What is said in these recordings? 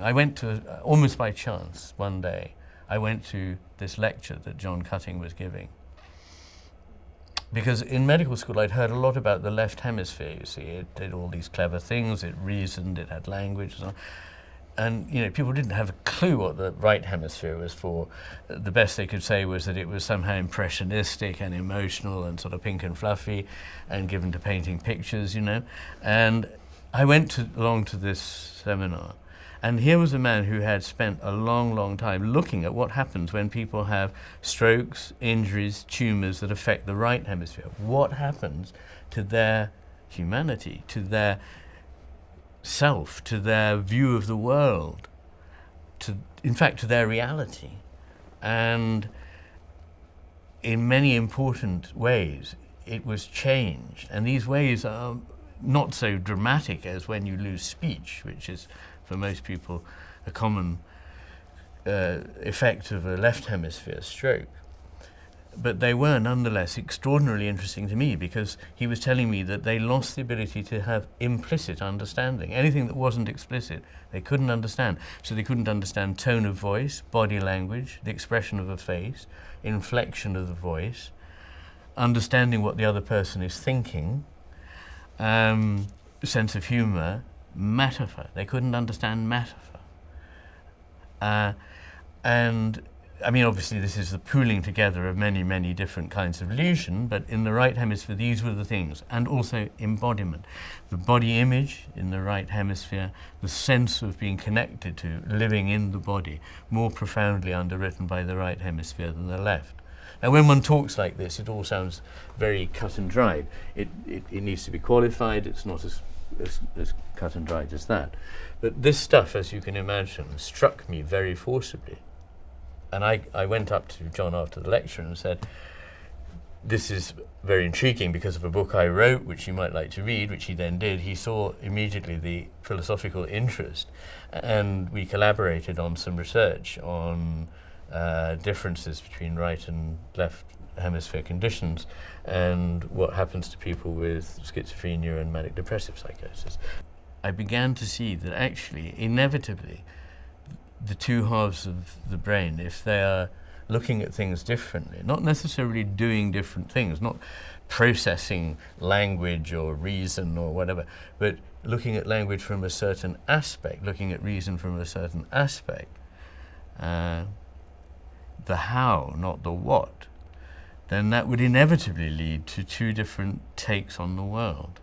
I went to, almost by chance, one day, I went to this lecture that John Cutting was giving. Because in medical school I'd heard a lot about the left hemisphere, you see. It did all these clever things, it reasoned, it had language and so on. And you know, people didn't have a clue what the right hemisphere was for. The best they could say was that it was somehow impressionistic and emotional and sort of pink and fluffy and given to painting pictures, you know. And I went along to this seminar, and here was a man who had spent a long, long time looking at what happens when people have strokes, injuries, tumours that affect the right hemisphere. What happens to their humanity, to their self, to their view of the world, in fact, to their reality. And in many important ways, it was changed. And these ways are not so dramatic as when you lose speech, which is, for most people, a common effect of a left hemisphere stroke. But they were nonetheless extraordinarily interesting to me, because he was telling me that they lost the ability to have implicit understanding. Anything that wasn't explicit, they couldn't understand. So they couldn't understand tone of voice, body language, the expression of a face, inflection of the voice, understanding what the other person is thinking, sense of humor, metaphor. They couldn't understand metaphor. And I mean, obviously this is the pooling together of many, many different kinds of illusion, but in the right hemisphere these were the things. And also embodiment. The body image in the right hemisphere, the sense of being connected to, living in the body, more profoundly underwritten by the right hemisphere than the left. Now when one talks like this, it all sounds very cut and dried. It needs to be qualified. It's not as cut and dried as that. But this stuff, as you can imagine, struck me very forcibly. And I went up to John after the lecture and said, this is very intriguing because of a book I wrote, which you might like to read, which he then did. He saw immediately the philosophical interest, and we collaborated on some research on differences between right and left hemisphere conditions and what happens to people with schizophrenia and manic depressive psychosis. I began to see that actually, inevitably, the two halves of the brain, if they are looking at things differently, not necessarily doing different things, not processing language or reason or whatever, but looking at language from a certain aspect, looking at reason from a certain aspect, the how, not the what, then that would inevitably lead to two different takes on the world.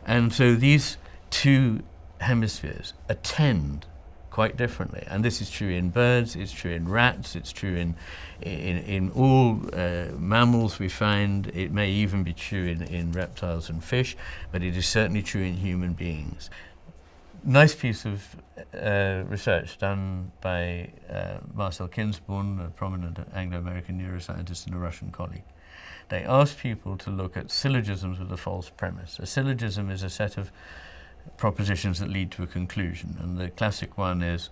And so these two hemispheres attend quite differently, and this is true in birds, it's true in rats, it's true in all mammals we find. It may even be true in reptiles and fish, but it is certainly true in human beings. Nice piece of research done by Marcel Kinsborn, a prominent Anglo-American neuroscientist, and a Russian colleague. They asked people to look at syllogisms with a false premise. A syllogism is a set of propositions that lead to a conclusion, and the classic one is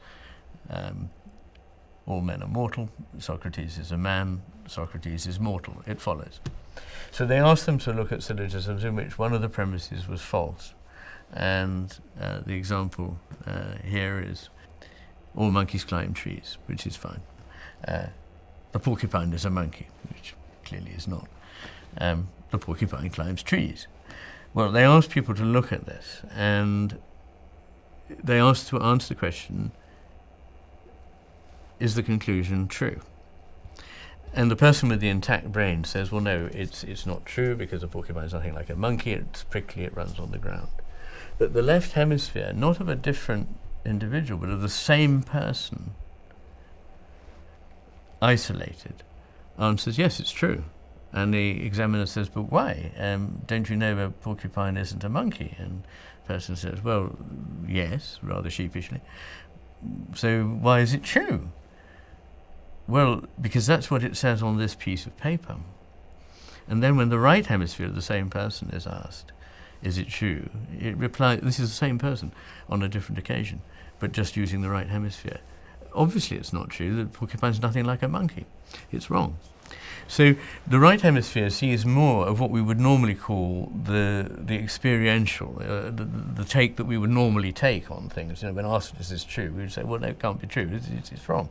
all men are mortal, Socrates is a man, Socrates is mortal, it follows. So they asked them to look at syllogisms in which one of the premises was false, and the example here is all monkeys climb trees, which is fine. A porcupine is a monkey, which clearly is not. The porcupine climbs trees. Well, they asked people to look at this, and they asked to answer the question, is the conclusion true? And the person with the intact brain says, well, no, it's not true, because a porcupine is nothing like a monkey, it's prickly, it runs on the ground. But the left hemisphere, not of a different individual, but of the same person, isolated, answers, yes, it's true. And the examiner says, but why? Don't you know a porcupine isn't a monkey? And the person says, well, yes, rather sheepishly. So why is it true? Well, because that's what it says on this piece of paper. And then when the right hemisphere of the same person is asked, is it true? It replies, this is the same person on a different occasion, but just using the right hemisphere. Obviously it's not true. The porcupine is nothing like a monkey. It's wrong. So the right hemisphere sees more of what we would normally call the experiential, the take that we would normally take on things. You know, when asked if this is true, we would say, well, no, it can't be true, it's wrong.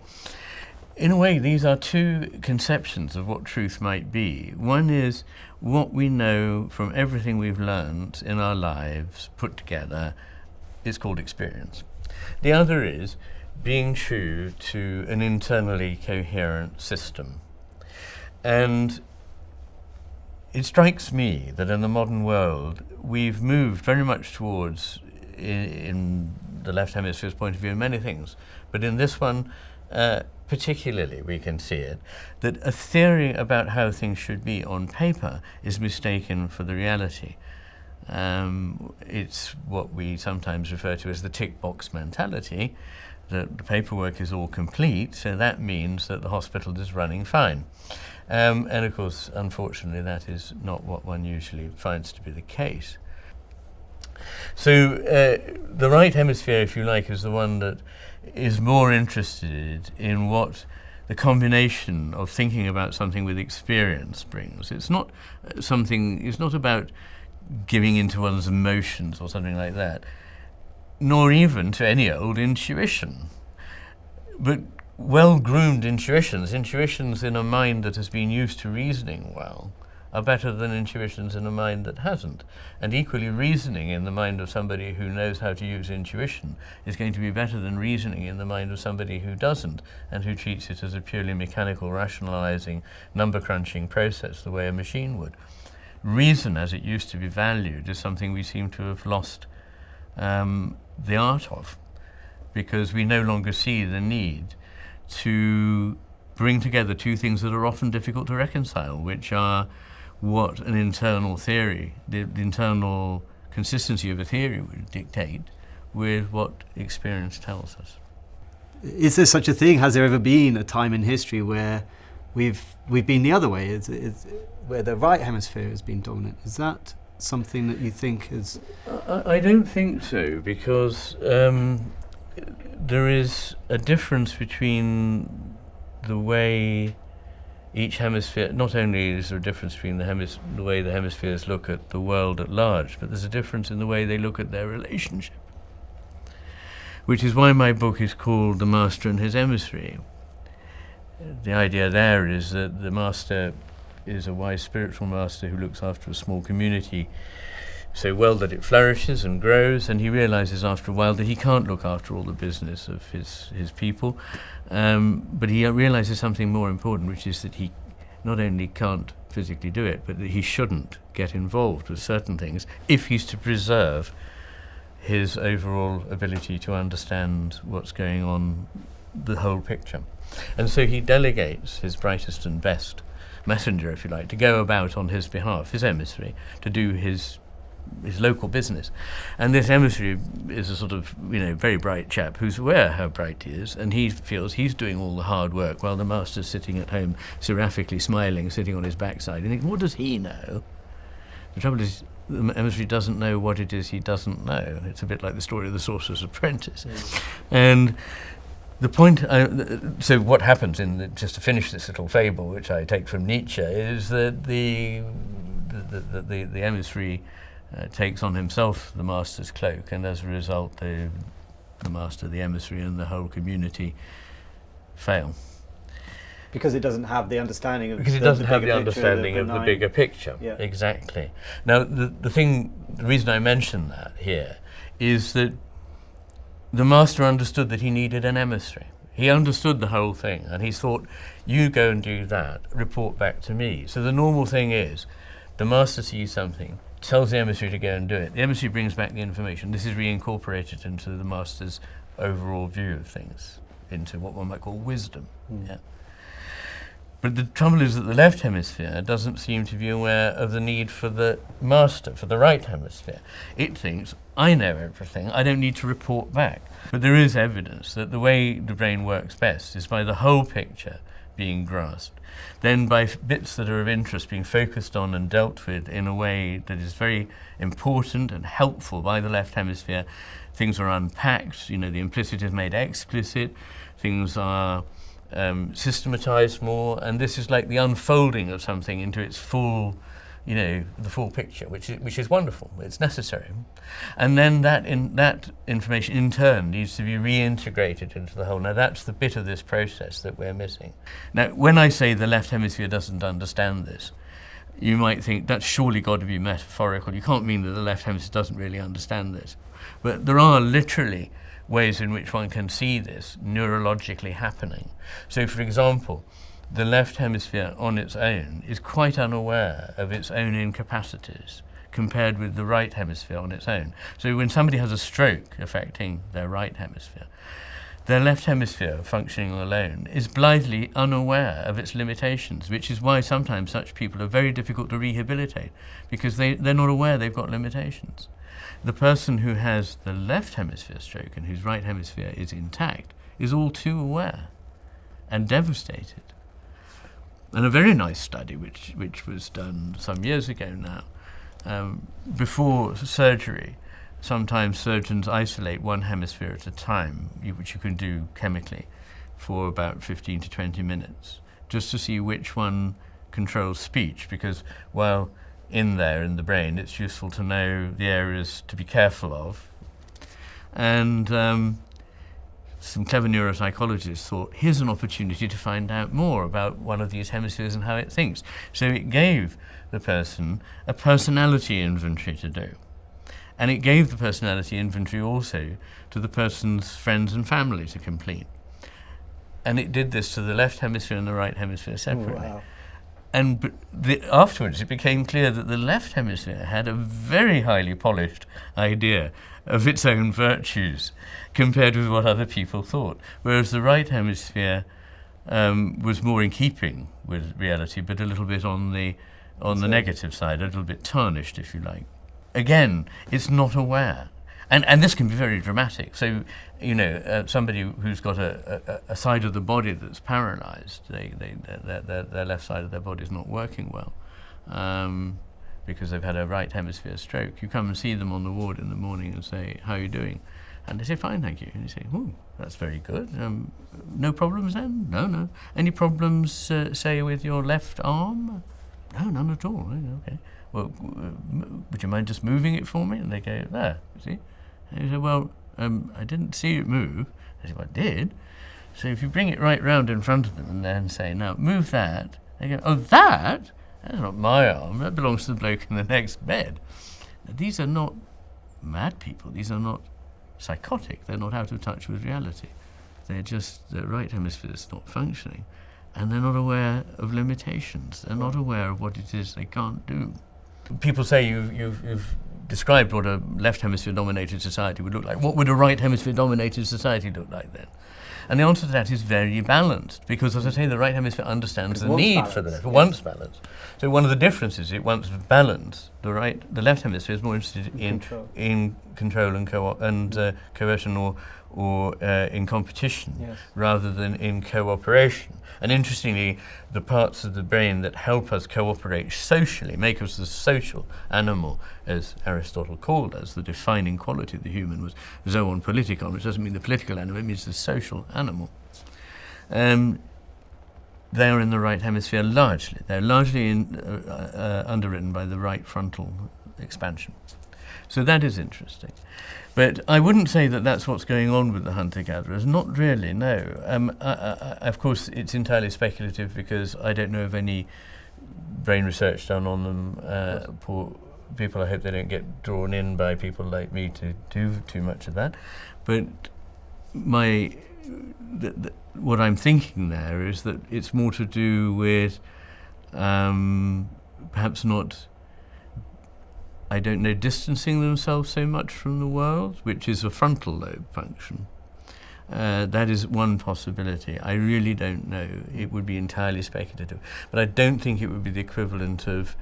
In a way, these are two conceptions of what truth might be. One is what we know from everything we've learned in our lives put together is called experience. The other is being true to an internally coherent system. And it strikes me that in the modern world, we've moved very much towards, in the left hemisphere's point of view, many things. But in this one, particularly, we can see it, that a theory about how things should be on paper is mistaken for the reality. It's what we sometimes refer to as the tick box mentality, that the paperwork is all complete, so that means that the hospital is running fine. And of course, unfortunately, that is not what one usually finds to be the case. So the right hemisphere, if you like, is the one that is more interested in what the combination of thinking about something with experience brings. It's not about giving into one's emotions or something like that, nor even to any old intuition. But well-groomed intuitions in a mind that has been used to reasoning well, are better than intuitions in a mind that hasn't. And equally, reasoning in the mind of somebody who knows how to use intuition is going to be better than reasoning in the mind of somebody who doesn't, and who treats it as a purely mechanical, rationalizing, number-crunching process the way a machine would. Reason, as it used to be valued, is something we seem to have lost the art of, because we no longer see the need to bring together two things that are often difficult to reconcile, which are what an internal theory, the internal consistency of a theory would dictate, with what experience tells us. Is there such a thing? Has there ever been a time in history where we've been the other way, where the right hemisphere has been dominant? Is that something that you think is... I don't think so, because there is a difference between the way each hemisphere, not only is there a difference between the way the hemispheres look at the world at large, but there's a difference in the way they look at their relationship. Which is why my book is called The Master and His Emissary. The idea there is that the master is a wise spiritual master who looks after a small community so well that it flourishes and grows, and he realizes after a while that he can't look after all the business of his people, but he realizes something more important, which is that he not only can't physically do it, but that he shouldn't get involved with certain things if he's to preserve his overall ability to understand what's going on, the whole picture. And so he delegates his brightest and best messenger, if you like, to go about on his behalf, his emissary, to do his local business. And this emissary is a sort of, very bright chap who's aware how bright he is, and he feels he's doing all the hard work while the master's sitting at home, seraphically smiling, sitting on his backside. And thinking, what does he know? The trouble is, the emissary doesn't know what it is he doesn't know. It's a bit like the story of the sorcerer's apprentice. And the point, so what happens just to finish this little fable, which I take from Nietzsche, is that the emissary takes on himself the master's cloak, and as a result, the master, the emissary, and the whole community fail. Because it doesn't have the understanding of the bigger picture. Yeah. Exactly. Now, the reason I mention that here is that the master understood that he needed an emissary. He understood the whole thing, and he thought, you go and do that, report back to me. So the normal thing is, the master sees something, tells the emissary to go and do it. The emissary brings back the information. This is reincorporated into the master's overall view of things, into what one might call wisdom. Yeah. But the trouble is that the left hemisphere doesn't seem to be aware of the need for the master, for the right hemisphere. It thinks, I know everything, I don't need to report back. But there is evidence that the way the brain works best is by the whole picture being grasped, then by bits that are of interest being focused on and dealt with in a way that is very important and helpful by the left hemisphere. Things are unpacked, the implicit is made explicit, things are systematized more, and this is like the unfolding of something into its full, the full picture, which is wonderful. It's necessary, and then that information in turn needs to be reintegrated into the whole. Now that's the bit of this process that we're missing. Now, when I say the left hemisphere doesn't understand this, you might think that's surely got to be metaphorical. You can't mean that the left hemisphere doesn't really understand this, but there are literally ways in which one can see this neurologically happening. So, for example, the left hemisphere on its own is quite unaware of its own incapacities compared with the right hemisphere on its own. So when somebody has a stroke affecting their right hemisphere, their left hemisphere functioning alone is blithely unaware of its limitations, which is why sometimes such people are very difficult to rehabilitate, because they're not aware they've got limitations. The person who has the left hemisphere stroke and whose right hemisphere is intact is all too aware and devastated. And a very nice study, which was done some years ago now, before surgery, sometimes surgeons isolate one hemisphere at a time, which you can do chemically, for about 15 to 20 minutes, just to see which one controls speech, because while in the brain, it's useful to know the areas to be careful of. And some clever neuropsychologists thought, here's an opportunity to find out more about one of these hemispheres and how it thinks. So it gave the person a personality inventory to do. And it gave the personality inventory also to the person's friends and family to complete. And it did this to the left hemisphere and the right hemisphere separately. Wow. And afterwards, it became clear that the left hemisphere had a very highly polished idea of its own virtues compared with what other people thought, whereas the right hemisphere was more in keeping with reality, but a little bit on the negative side, a little bit tarnished, if you like. Again, it's not aware. And this can be very dramatic. So, somebody who's got a side of the body that's paralyzed, their left side of their body is not working well because they've had a right hemisphere stroke. You come and see them on the ward in the morning and say, how are you doing? And they say, fine, thank you. And you say, oh, that's very good. No problems then? No. Any problems, say, with your left arm? No, none at all. Okay. Well, would you mind just moving it for me? And they go, there, you see. And you say, well, I didn't see it move. I said, well, I did. So if you bring it right round in front of them and then say, now, move that, they go, oh, that? That's not my arm. That belongs to the bloke in the next bed. Now, these are not mad people. These are not psychotic. They're not out of touch with reality. They're just, the right hemisphere is not functioning. And they're not aware of limitations. They're not aware of what it is they can't do. People say you've described what a left hemisphere-dominated society would look like. What would a right hemisphere-dominated society look like then? And the answer to that is very balanced, because, as I say, the right hemisphere understands the need for the left. It wants balance. So one of the differences, it wants balance. The left hemisphere is more interested in control and coercion or in competition, yes, rather than in cooperation. And interestingly, the parts of the brain that help us cooperate socially, make us the social animal, as Aristotle called us, the defining quality of the human was zoon politikon, which doesn't mean the political animal, it means the social animal. They are in the right hemisphere largely. They're largely underwritten by the right frontal expansion. So that is interesting. But I wouldn't say that that's what's going on with the hunter-gatherers. Not really, no. Of course, it's entirely speculative because I don't know of any brain research done on them. Poor people, I hope they don't get drawn in by people like me to do too much of that. But what I'm thinking there is that it's more to do with perhaps not, I don't know, distancing themselves so much from the world, which is a frontal lobe function. That is one possibility. I really don't know. It would be entirely speculative. But I don't think it would be the equivalent of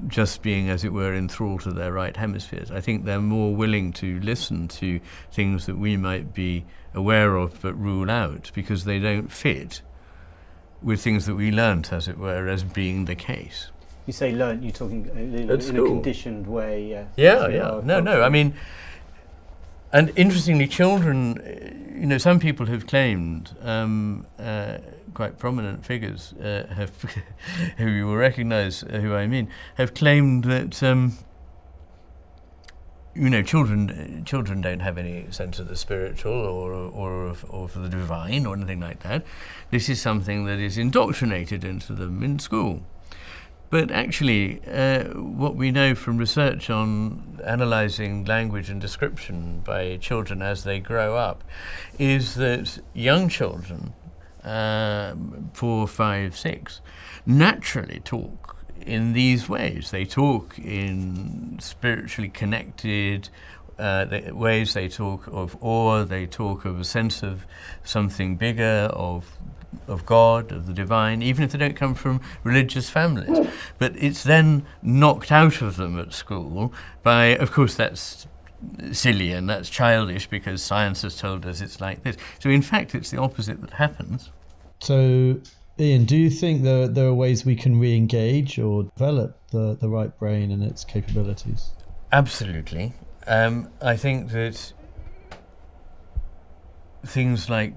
just being, as it were, in thrall to their right hemispheres. I think they're more willing to listen to things that we might be aware of but rule out, because they don't fit with things that we learnt, as it were, as being the case. You say learnt, you're talking in a conditioned way. Yeah. No. I mean, And interestingly, children, some people have claimed, quite prominent figures, who you will recognise who I mean, have claimed that, children don't have any sense of the spiritual or of the divine or anything like that. This is something that is indoctrinated into them in school. But actually, what we know from research on analysing language and description by children as they grow up is that young children, 4, 5, 6, naturally talk in these ways. They talk in spiritually connected ways. They talk of awe, they talk of a sense of something bigger, of God, of the divine, even if they don't come from religious families. But it's then knocked out of them at school by, of course, that's silly and that's childish because science has told us it's like this. So in fact, it's the opposite that happens. So, Ian, do you think there are ways we can re-engage or develop the right brain and its capabilities? Absolutely. I think that things like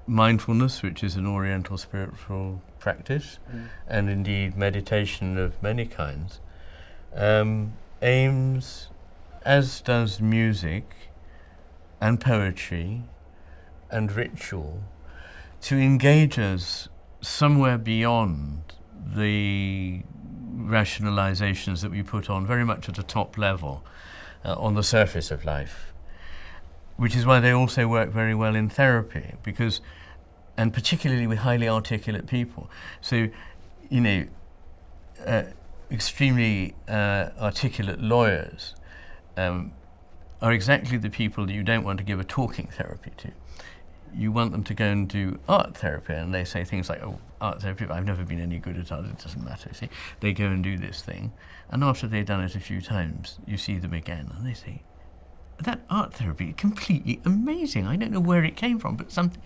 mindfulness, which is an Oriental spiritual practice, and indeed meditation of many kinds, aims, as does music and poetry and ritual, to engage us somewhere beyond the rationalizations that we put on very much at a top level, on the surface of life. Which is why they also work very well in therapy, because, and particularly with highly articulate people. So, extremely articulate lawyers are exactly the people that you don't want to give a talking therapy to. You want them to go and do art therapy, and they say things like, "Oh, art therapy, I've never been any good at art, it doesn't matter." See, they go and do this thing, and after they've done it a few times, you see them again, and they say, "That art therapy, completely amazing. I don't know where it came from, but something."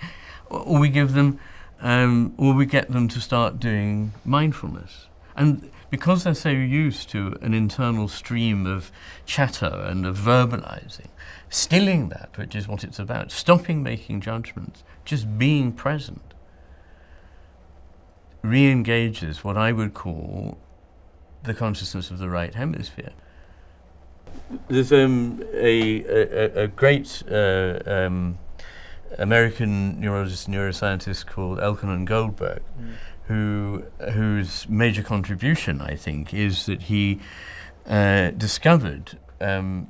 Or we give them, or we get them to start doing mindfulness, and because they're so used to an internal stream of chatter and of verbalizing, stilling that, which is what it's about, stopping making judgments, just being present, re-engages what I would call the consciousness of the right hemisphere. There's a great American neurologist, neuroscientist called Elkanon Goldberg, whose major contribution, I think, is that he discovered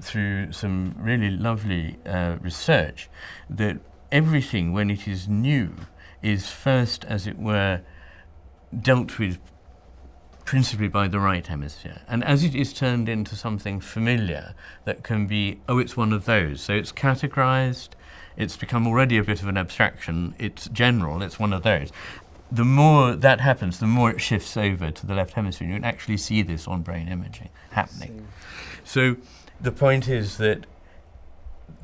through some really lovely research that everything, when it is new, is first, as it were, dealt with principally by the right hemisphere. And as it is turned into something familiar that can be, oh, it's one of those. So it's categorized, it's become already a bit of an abstraction, it's general, it's one of those. The more that happens, the more it shifts over to the left hemisphere. You can actually see this on brain imaging happening. So the point is that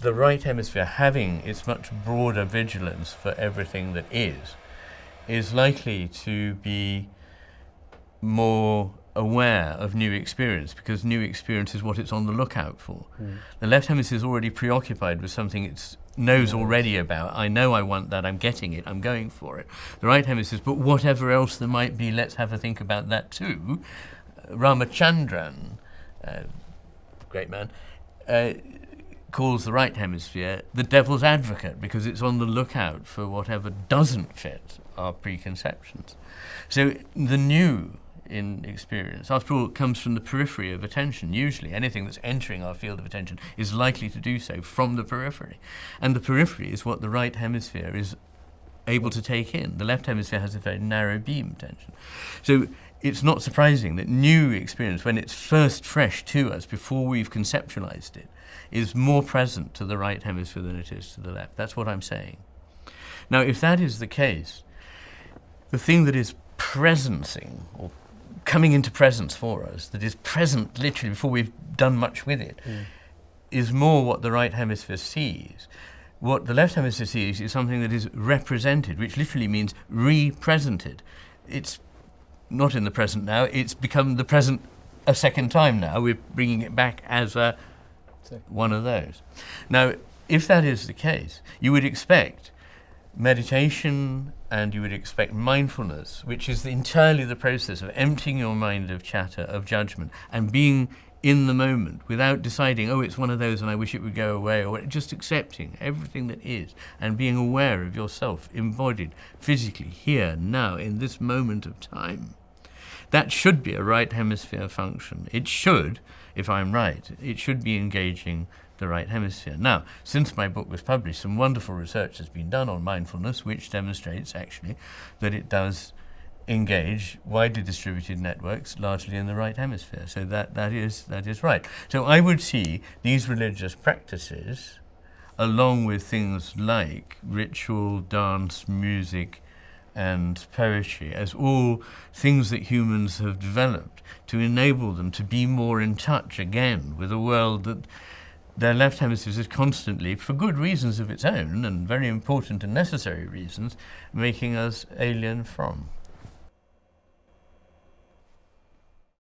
the right hemisphere, having its much broader vigilance for everything that is likely to be more aware of new experience, because new experience is what it's on the lookout for. The left hemisphere is already preoccupied with something it knows already about. I know I want that, I'm getting it, I'm going for it. The right hemisphere says, but whatever else there might be, let's have a think about that too. Ramachandran, great man, calls the right hemisphere the devil's advocate, because it's on the lookout for whatever doesn't fit our preconceptions. So the new in experience, after all, it comes from the periphery of attention. Usually anything that's entering our field of attention is likely to do so from the periphery. And the periphery is what the right hemisphere is able to take in. The left hemisphere has a very narrow beam attention. So it's not surprising that new experience, when it's first fresh to us, before we've conceptualized it, is more present to the right hemisphere than it is to the left. That's what I'm saying. Now, if that is the case, the thing that is presencing, or coming into presence for us, that is present literally before we've done much with it, is more what the right hemisphere sees. What the left hemisphere sees is something that is represented, which literally means re-presented. It's not in the present now, it's become the present a second time now. We're bringing it back as one of those. Now, if that is the case, you would expect meditation and you would expect mindfulness, which is entirely the process of emptying your mind of chatter, of judgment, and being in the moment without deciding, oh, it's one of those and I wish it would go away, or just accepting everything that is and being aware of yourself embodied physically here, now, in this moment of time. That should be a right hemisphere function. It should, if I'm right, it should be engaging the right hemisphere. Now, since my book was published, some wonderful research has been done on mindfulness, which demonstrates actually that it does engage widely distributed networks, largely in the right hemisphere. So that is right. So I would see these religious practices, along with things like ritual, dance, music, and poetry, as all things that humans have developed to enable them to be more in touch again with a world that their left hemisphere is constantly, for good reasons of its own, and very important and necessary reasons, making us alien from.